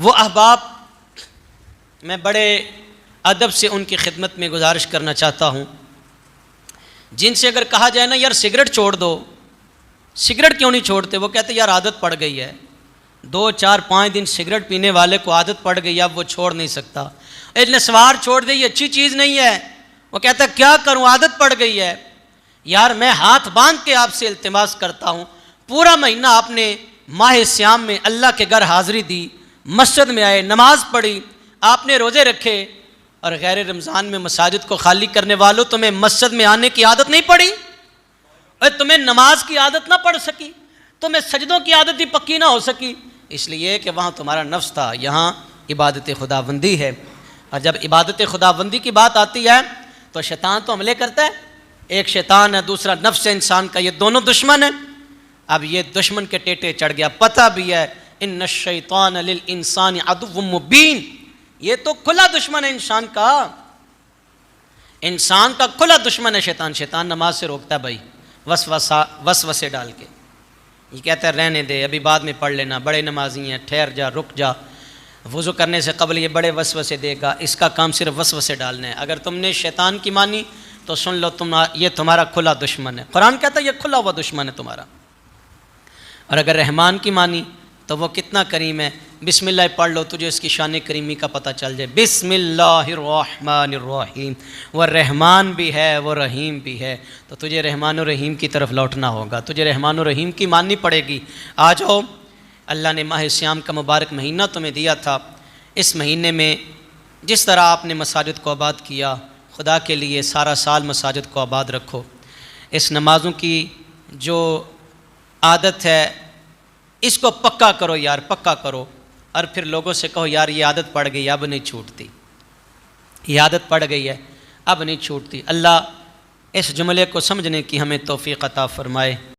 وہ احباب میں بڑے ادب سے ان کی خدمت میں گزارش کرنا چاہتا ہوں جن سے اگر کہا جائے نا یار سگریٹ چھوڑ دو، سگریٹ کیوں نہیں چھوڑتے؟ وہ کہتے یار عادت پڑ گئی ہے، 2 4 5 دن سگریٹ پینے والے کو عادت پڑ گئی، اب وہ چھوڑ نہیں سکتا۔ ایک نسوار چھوڑ دے، یہ اچھی چیز نہیں ہے۔ وہ کہتا کیا کروں، عادت پڑ گئی ہے۔ یار میں ہاتھ باندھ کے آپ سے التماس کرتا ہوں، پورا مہینہ آپ نے ماہ سیام میں اللہ کے گھر حاضری دی، مسجد میں آئے، نماز پڑھی، آپ نے روزے رکھے، اور غیر رمضان میں مساجد کو خالی کرنے والوں تمہیں مسجد میں آنے کی عادت نہیں پڑی، اور تمہیں نماز کی عادت نہ پڑ سکی، تمہیں سجدوں کی عادت ہی پکی نہ ہو سکی، اس لیے کہ وہاں تمہارا نفس تھا، یہاں عبادت خداوندی ہے۔ اور جب عبادت خداوندی کی بات آتی ہے تو شیطان تو حملے کرتا ہے، ایک شیطان ہے، دوسرا نفس ہے انسان کا، یہ دونوں دشمن ہیں۔ اب یہ دشمن کے ٹیٹے چڑھ گیا، پتہ بھی ہے ان الشیطان للانسان عدو مبین، یہ تو کھلا دشمن ہے انسان کا، انسان کا کھلا دشمن ہے شیطان۔ شیطان نماز سے روکتا ہے بھائی، وسوسے ڈال کے، یہ کہتا ہے رہنے دے، ابھی بعد میں پڑھ لینا، بڑے نمازی ہیں، ٹھہر جا، رک جا، وضو کرنے سے قبل یہ بڑے وسوسے دے گا، اس کا کام صرف وسوسے ڈالنا ہے۔ اگر تم نے شیطان کی مانی تو سن لو یہ تمہارا کھلا دشمن ہے، قرآن کہتا ہے یہ کھلا ہوا دشمن ہے تمہارا۔ اور اگر رحمان کی مانی تو وہ کتنا کریم ہے، بسم اللہ پڑھ لو، تجھے اس کی شان کریمی کا پتہ چل جائے۔ بسم اللہ الرحمن الرحیم، وہ رحمان بھی ہے وہ رحیم بھی ہے، تو تجھے رحمان و رحیم کی طرف لوٹنا ہوگا، تجھے رحمان و رحیم کی ماننی پڑے گی۔ آ جاؤ، اللہ نے ماہ سیام کا مبارک مہینہ تمہیں دیا تھا، اس مہینے میں جس طرح آپ نے مساجد کو آباد کیا، خدا کے لیے سارا سال مساجد کو آباد رکھو۔ اس نمازوں کی جو عادت ہے اس کو پکا کرو یار، پکا کرو، اور پھر لوگوں سے کہو یار یہ عادت پڑ گئی، اب نہیں چھوٹتی، یہ عادت پڑ گئی ہے اب نہیں چھوٹتی۔ اللہ اس جملے کو سمجھنے کی ہمیں توفیق عطا فرمائے۔